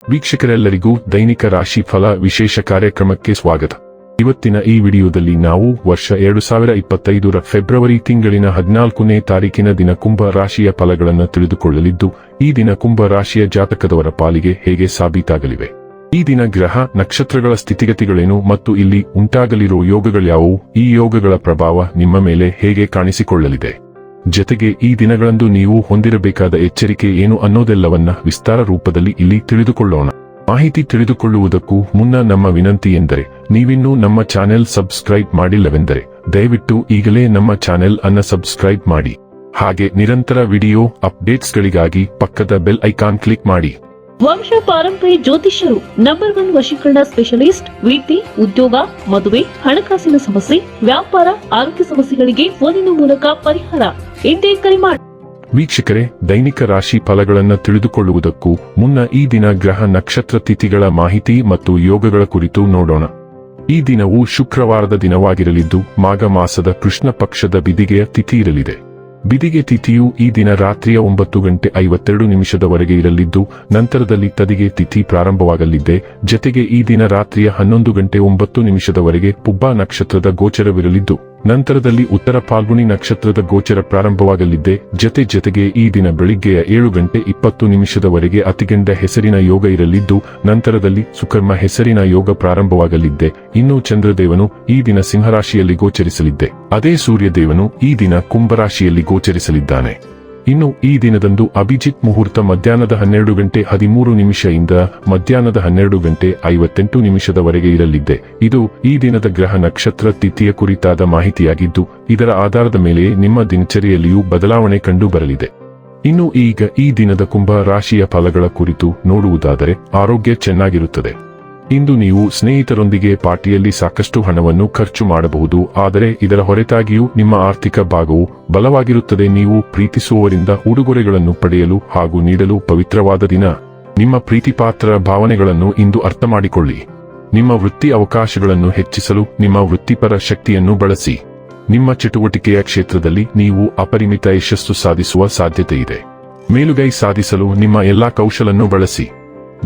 ವೀಕ್ಷಕರೆಲ್ಲರಿಗೂ ದೈನಿಕ ರಾಶಿ ಫಲ ವಿಶೇಷ ಕಾರ್ಯಕ್ರಮಕ್ಕೆ ಸ್ವಾಗತ. ಇವತ್ತಿನ ಈ ವಿಡಿಯೋದಲ್ಲಿ ನಾವು ವರ್ಷ 2025ರ ಫೆಬ್ರವರಿ ತಿಂಗಳಿನ 14ನೇ ತಾರೀಕಿನ ದಿನ ಕುಂಭ ರಾಶಿಯ ಫಲಗಳನ್ನು ತಿಳಿದುಕೊಳ್ಳಲಿದ್ದು, ಈ ದಿನ ಕುಂಭ ರಾಶಿಯ ಜಾತಕದವರ ಪಾಲಿಗೆ ಹೇಗೆ ಸಾಬೀತಾಗಲಿವೆ, ಈ ದಿನ ಗ್ರಹ ನಕ್ಷತ್ರಗಳ ಸ್ಥಿತಿಗತಿಗಳೇನು ಮತ್ತು ಇಲ್ಲಿ ಉಂಟಾಗಲಿರುವ ಯೋಗಗಳ್ಯಾವುವು, ಈ ಯೋಗಗಳ ಪ್ರಭಾವ ನಿಮ್ಮ ಮೇಲೆ ಹೇಗೆ ಕಾಣಿಸಿಕೊಳ್ಳಲಿದೆ, ಜತೆಗೆ ಈ ದಿನಗಳಂದು ನೀವು ಹೊಂದಿರಬೇಕಾದ ಎಚ್ಚರಿಕೆ ಏನು ಅನ್ನೋದೆಲ್ಲವನ್ನ ವಿಸ್ತಾರ ರೂಪದಲ್ಲಿ ಇಲ್ಲಿ ತಿಳಿದುಕೊಳ್ಳೋಣ. ಮಾಹಿತಿ ತಿಳಿದುಕೊಳ್ಳುವುದಕ್ಕೂ ಮುನ್ನ ನಮ್ಮ ವಿನಂತಿ ಎಂದರೆ, ನೀವಿನ್ನೂ ನಮ್ಮ ಚಾನೆಲ್ ಸಬ್ಸ್ಕ್ರೈಬ್ ಮಾಡಿಲ್ಲವೆಂದರೆ ದಯವಿಟ್ಟು ಈಗಲೇ ನಮ್ಮ ಚಾನೆಲ್ ಅನ್ನ ಸಬ್ಸ್ಕ್ರೈಬ್ ಮಾಡಿ. ಹಾಗೆ ನಿರಂತರ ವಿಡಿಯೋ ಅಪ್ಡೇಟ್ಸ್ಗಳಿಗಾಗಿ ಪಕ್ಕದ ಬೆಲ್ ಐಕಾನ್ ಕ್ಲಿಕ್ ಮಾಡಿ. ವಂಶ ಪಾರಂಪರ್ಯ ಜ್ಯೋತಿಷ್ಯರು ನಂಬರ್ 1 ವಶೀಕರಣ ಸ್ಪೆಷಲಿಸ್ಟ್. ವೃತ್ತಿ, ಉದ್ಯೋಗ, ಮದುವೆ, ಹಣಕಾಸಿನ ಸಮಸ್ಯೆ, ವ್ಯಾಪಾರ, ಆರೋಗ್ಯ ಸಮಸ್ಯೆಗಳಿಗೆ ಫೋನಿನ ಮೂಲಕ ಪರಿಹಾರ. ಇಂದೇ ಕರೆ ಮಾಡಿ. ವೀಕ್ಷಕರೇ, ದೈನಿಕ ರಾಶಿ ಫಲಗಳನ್ನು ತಿಳಿದುಕೊಳ್ಳುವುದಕ್ಕೂ ಮುನ್ನ ಈ ದಿನ ಗ್ರಹ ನಕ್ಷತ್ರ ತಿಥಿಗಳ ಮಾಹಿತಿ ಮತ್ತು ಯೋಗಗಳ ಕುರಿತು ನೋಡೋಣ. ಈ ದಿನವು ಶುಕ್ರವಾರದ ದಿನವಾಗಿರಲಿದ್ದು, ಮಾಘ ಮಾಸದ ಕೃಷ್ಣ ಪಕ್ಷದ ಬಿದಿಗೆಯ ತಿಥಿ ಇರಲಿದೆ. ಬಿದಿಗೆ ತಿಥಿಯು ಈ ದಿನ ರಾತ್ರಿಯ 9:52 ಇರಲಿದ್ದು, ನಂತರದಲ್ಲಿ ತದಿಗೆ ತಿಥಿ ಪ್ರಾರಂಭವಾಗಲಿದೆ. ಜತೆಗೆ ಈ ದಿನ ರಾತ್ರಿಯ 11:09 ಪುಬ್ಬ ನಕ್ಷತ್ರದ ಗೋಚರವಿರಲಿದ್ದು, ನಂತರದಲ್ಲಿ ಉತ್ತರ ಫಾಲ್ಗುಣಿ ನಕ್ಷತ್ರದ ಗೋಚರ ಪ್ರಾರಂಭವಾಗಲಿದೆ. ಜತೆಗೆ ಈ ದಿನ ಬೆಳಿಗ್ಗೆಯ 7:20 ಅತಿಗೆಂಡ ಹೆಸರಿನ ಯೋಗ ಇರಲಿದ್ದು, ನಂತರದಲ್ಲಿ ಸುಕರ್ಮ ಹೆಸರಿನ ಯೋಗ ಪ್ರಾರಂಭವಾಗಲಿದೆ. ಇನ್ನು ಚಂದ್ರದೇವನು ಈ ದಿನ ಸಿಂಹರಾಶಿಯಲ್ಲಿ ಗೋಚರಿಸಲಿದ್ದೆ, ಅದೇ ಸೂರ್ಯದೇವನು ಈ ದಿನ ಕುಂಭರಾಶಿಯಲ್ಲಿ ಗೋಚರಿಸಲಿದ್ದಾನೆ. ಇನ್ನು ಈ ದಿನದಂದು ಅಭಿಜಿತ್ ಮುಹೂರ್ತ ಮಧ್ಯಾಹ್ನದ 12:13 ಇಂದ ಮಧ್ಯಾಹ್ನದ 12:58 ಇರಲಿದೆ. ಇದು ಈ ದಿನದ ಗ್ರಹ ನಕ್ಷತ್ರ ತಿಥಿಯ ಕುರಿತಾದ ಮಾಹಿತಿಯಾಗಿದ್ದು, ಇದರ ಆಧಾರದ ಮೇಲೆ ನಿಮ್ಮ ದಿನಚರಿಯಲ್ಲಿಯೂ ಬದಲಾವಣೆ ಕಂಡು ಬರಲಿದೆ. ಇನ್ನು ಈಗ ಈ ದಿನದ ಕುಂಭ ರಾಶಿಯ ಫಲಗಳ ಕುರಿತು ನೋಡುವುದಾದರೆ, ಆರೋಗ್ಯ ಚೆನ್ನಾಗಿರುತ್ತದೆ. ಇಂದು ನೀವು ಸ್ನೇಹಿತರೊಂದಿಗೆ ಪಾರ್ಟಿಯಲ್ಲಿ ಸಾಕಷ್ಟು ಹಣವನ್ನು ಖರ್ಚು ಮಾಡಬಹುದು, ಆದರೆ ಇದರ ಹೊರತಾಗಿಯೂ ನಿಮ್ಮ ಆರ್ಥಿಕ ಭಾಗವು ಬಲವಾಗಿರುತ್ತದೆ. ನೀವು ಪ್ರೀತಿಸುವವರಿಂದ ಉಡುಗೊರೆಗಳನ್ನು ಪಡೆಯಲು ಹಾಗೂ ನೀಡಲು ಪವಿತ್ರವಾದ ದಿನ. ನಿಮ್ಮ ಪ್ರೀತಿಪಾತ್ರರ ಭಾವನೆಗಳನ್ನು ಇಂದು ಅರ್ಥ ಮಾಡಿಕೊಳ್ಳಿ. ನಿಮ್ಮ ವೃತ್ತಿ ಅವಕಾಶಗಳನ್ನು ಹೆಚ್ಚಿಸಲು ನಿಮ್ಮ ವೃತ್ತಿಪರ ಶಕ್ತಿಯನ್ನು ಬಳಸಿ. ನಿಮ್ಮ ಚಟುವಟಿಕೆಯ ಕ್ಷೇತ್ರದಲ್ಲಿ ನೀವು ಅಪರಿಮಿತ ಯಶಸ್ಸು ಸಾಧಿಸುವ ಸಾಧ್ಯತೆ ಇದೆ. ಮೇಲುಗೈ ಸಾಧಿಸಲು ನಿಮ್ಮ ಎಲ್ಲಾ ಕೌಶಲನ್ನು ಬಳಸಿ.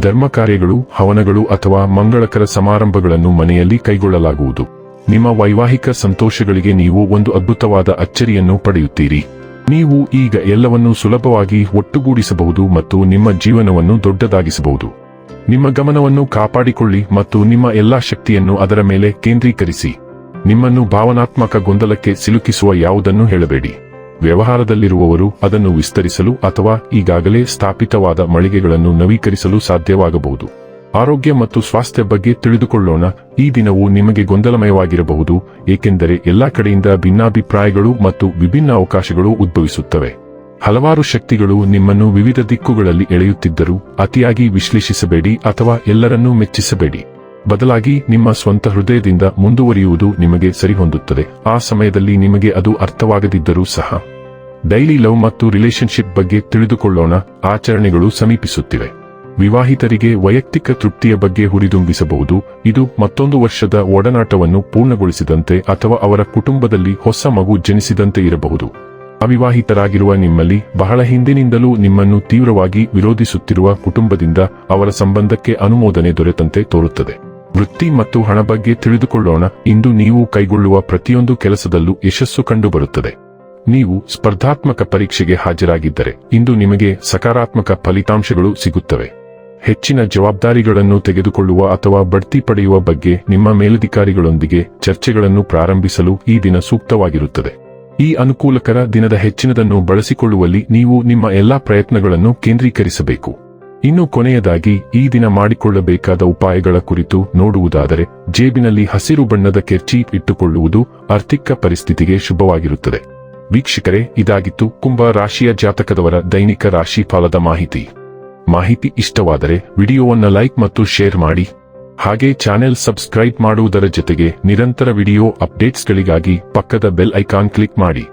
ಧರ್ಮ ಕಾರ್ಯಗಳು, ಹವನಗಳು ಅಥವಾ ಮಂಗಳಕರ ಸಮಾರಂಭಗಳನ್ನು ಮನೆಯಲ್ಲಿ ಕೈಗೊಳ್ಳಲಾಗುವುದು. ನಿಮ್ಮ ವೈವಾಹಿಕ ಸಂತೋಷಗಳಿಗೆ ನೀವು ಒಂದು ಅದ್ಭುತವಾದ ಅಚ್ಚರಿಯನ್ನು ಪಡೆಯುತ್ತೀರಿ. ನೀವು ಈಗ ಎಲ್ಲವನ್ನೂ ಸುಲಭವಾಗಿ ಒಟ್ಟುಗೂಡಿಸಬಹುದು ಮತ್ತು ನಿಮ್ಮ ಜೀವನವನ್ನು ದೊಡ್ಡದಾಗಿಸಬಹುದು. ನಿಮ್ಮ ಗಮನವನ್ನು ಕಾಪಾಡಿಕೊಳ್ಳಿ ಮತ್ತು ನಿಮ್ಮ ಎಲ್ಲಾ ಶಕ್ತಿಯನ್ನು ಅದರ ಮೇಲೆ ಕೇಂದ್ರೀಕರಿಸಿ. ನಿಮ್ಮನ್ನು ಭಾವನಾತ್ಮಕ ಗೊಂದಲಕ್ಕೆ ಸಿಲುಕಿಸುವ ಯಾವುದನ್ನು ಹೇಳಬೇಡಿ. ವ್ಯವಹಾರದಲ್ಲಿರುವವರು ಅದನ್ನು ವಿಸ್ತರಿಸಲು ಅಥವಾ ಈಗಾಗಲೇ ಸ್ಥಾಪಿತವಾದ ಮಳಿಗೆಗಳನ್ನು ನವೀಕರಿಸಲು ಸಾಧ್ಯವಾಗಬಹುದು. ಆರೋಗ್ಯ ಮತ್ತು ಸ್ವಾಸ್ಥ್ಯ ಬಗ್ಗೆ ತಿಳಿದುಕೊಳ್ಳೋಣ. ಈ ದಿನವು ನಿಮಗೆ ಗೊಂದಲಮಯವಾಗಿರಬಹುದು, ಏಕೆಂದರೆ ಎಲ್ಲಾ ಕಡೆಯಿಂದ ಭಿನ್ನಾಭಿಪ್ರಾಯಗಳು ಮತ್ತು ವಿಭಿನ್ನ ಅವಕಾಶಗಳು ಉದ್ಭವಿಸುತ್ತವೆ. ಹಲವಾರು ಶಕ್ತಿಗಳು ನಿಮ್ಮನ್ನು ವಿವಿಧ ದಿಕ್ಕುಗಳಲ್ಲಿ ಎಳೆಯುತ್ತಿದ್ದರೂ ಅತಿಯಾಗಿ ವಿಶ್ಲೇಷಿಸಬೇಡಿ ಅಥವಾ ಎಲ್ಲರನ್ನೂ ಮೆಚ್ಚಿಸಬೇಡಿ. ಬದಲಾಗಿ ನಿಮ್ಮ ಸ್ವಂತ ಹೃದಯದಿಂದ ಮುಂದುವರಿಯುವುದು ನಿಮಗೆ ಸರಿಹೊಂದುತ್ತದೆ. ಆ ಸಮಯದಲ್ಲಿ ನಿಮಗೆ ಅದು ಅರ್ಥವಾಗದಿದ್ದರೂ ಸಹ. ಡೈಲಿ ಲವ್ ಮತ್ತು ರಿಲೇಶನ್ಶಿಪ್ ಬಗ್ಗೆ ತಿಳಿದುಕೊಳ್ಳೋಣ. ಆಚರಣೆಗಳು ಸಮೀಪಿಸುತ್ತಿವೆ. ವಿವಾಹಿತರಿಗೆ ವೈಯಕ್ತಿಕ ತೃಪ್ತಿಯ ಬಗ್ಗೆ ಹುರಿದುಂಬಿಸಬಹುದು. ಇದು ಮತ್ತೊಂದು ವರ್ಷದ ಒಡನಾಟವನ್ನು ಪೂರ್ಣಗೊಳಿಸಿದಂತೆ ಅಥವಾ ಅವರ ಕುಟುಂಬದಲ್ಲಿ ಹೊಸ ಮಗು ಜನಿಸಿದಂತೆ ಇರಬಹುದು. ಅವಿವಾಹಿತರಾಗಿರುವ ನಿಮ್ಮಲ್ಲಿ ಬಹಳ ಹಿಂದಿನಿಂದಲೂ ನಿಮ್ಮನ್ನು ತೀವ್ರವಾಗಿ ವಿರೋಧಿಸುತ್ತಿರುವ ಕುಟುಂಬದಿಂದ ಅವರ ಸಂಬಂಧಕ್ಕೆ ಅನುಮೋದನೆ ದೊರೆತಂತೆ ತೋರುತ್ತದೆ. ವೃತ್ತಿ ಮತ್ತು ಹಣ ಬಗ್ಗೆ ತಿಳಿದುಕೊಳ್ಳೋಣ. ಇಂದು ನೀವು ಕೈಗೊಳ್ಳುವ ಪ್ರತಿಯೊಂದು ಕೆಲಸದಲ್ಲೂ ಯಶಸ್ಸು ಕಂಡುಬರುತ್ತದೆ. ನೀವು ಸ್ಪರ್ಧಾತ್ಮಕ ಪರೀಕ್ಷೆಗೆ ಹಾಜರಾಗಿದ್ದರೆ ಇಂದು ನಿಮಗೆ ಸಕಾರಾತ್ಮಕ ಫಲಿತಾಂಶಗಳು ಸಿಗುತ್ತವೆ. ಹೆಚ್ಚಿನ ಜವಾಬ್ದಾರಿಗಳನ್ನು ತೆಗೆದುಕೊಳ್ಳುವ ಅಥವಾ ಬಡ್ತಿ ಪಡೆಯುವ ಬಗ್ಗೆ ನಿಮ್ಮ ಮೇಲಧಿಕಾರಿಗಳೊಂದಿಗೆ ಚರ್ಚೆಗಳನ್ನು ಪ್ರಾರಂಭಿಸಲು ಈ ದಿನ ಸೂಕ್ತವಾಗಿರುತ್ತದೆ. ಈ ಅನುಕೂಲಕರ ದಿನದ ಹೆಚ್ಚಿನದನ್ನು ಬಳಸಿಕೊಳ್ಳುವಲ್ಲಿ ನೀವು ನಿಮ್ಮ ಎಲ್ಲಾ ಪ್ರಯತ್ನಗಳನ್ನು ಕೇಂದ್ರೀಕರಿಸಬೇಕು. ಇನ್ನು ಕೊನೆಯದಾಗಿ ಈ ದಿನ ಮಾಡಿಕೊಳ್ಳಬೇಕಾದ ಉಪಾಯಗಳ ಕುರಿತು ನೋಡುವುದಾದರೆ, ಜೇಬಿನಲ್ಲಿ ಹಸಿರು ಬಣ್ಣದ ಕೆರ್ಚೀಫ್ ಇಟ್ಟುಕೊಳ್ಳುವುದು ಆರ್ಥಿಕ ಪರಿಸ್ಥಿತಿಗೆ ಶುಭವಾಗಿರುತ್ತದೆ. ವೀಕ್ಷಕರೇ, ಇದಾಗಿತ್ತು ಕುಂಭ ರಾಶಿಯ ಜಾತಕದವರ ದೈನಿಕ ರಾಶಿ ಫಲದ ಮಾಹಿತಿ ಇಷ್ಟವಾದರೆ ವಿಡಿಯೋವನ್ನು ಲೈಕ್ ಮತ್ತು ಶೇರ್ ಮಾಡಿ. ಹಾಗೆ ಚಾನೆಲ್ ಸಬ್ಸ್ಕ್ರೈಬ್ ಮಾಡುವುದರ ಜೊತೆಗೆ ನಿರಂತರ ವಿಡಿಯೋ ಅಪ್ಡೇಟ್ಸ್ಗಳಿಗಾಗಿ ಪಕ್ಕದ ಬೆಲ್ ಐಕಾನ್ ಕ್ಲಿಕ್ ಮಾಡಿ.